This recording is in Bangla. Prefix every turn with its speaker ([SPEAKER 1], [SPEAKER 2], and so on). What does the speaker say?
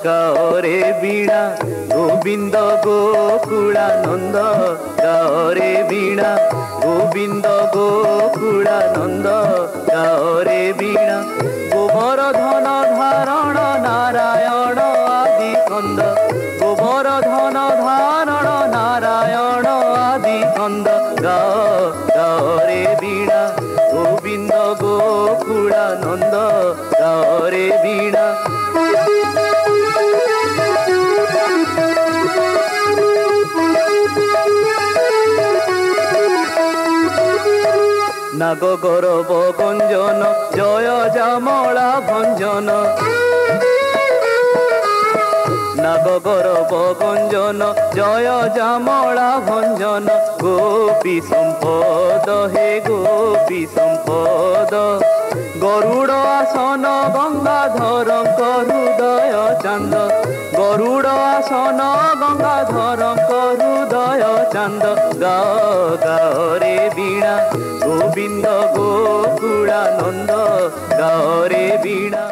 [SPEAKER 1] গাওরে বীণা গোবিন্দ গোকুলানন্দ গাওরে বীণা গোবিন্দ গোকুলানন্দ গাওরে বীণা গোবর্ধন ধারণ নারায়ণ আদি কন্দ গোবর্ধন ধারণ নারায়ণ আদি কন্দ গাওরে বীণা গোবিন্দ গোকুলানন্দ গাওরে বীণা নাগ গৌরব গঞ্জন জয় যামলা ভঞ্জন নাগ গৌরব গঞ্জন জয় যামলা ভঞ্জন গোপী সম্পদ হে গোপী সম্পদ গরুড় আসন গঙ্গাধর হৃদয় চান্দ গরুড় আসন গঙ্গাধর হৃদয় চান্দ গাওরে বীণা গোবিন্দ গোকুলানন্দ গাওরে বীণা।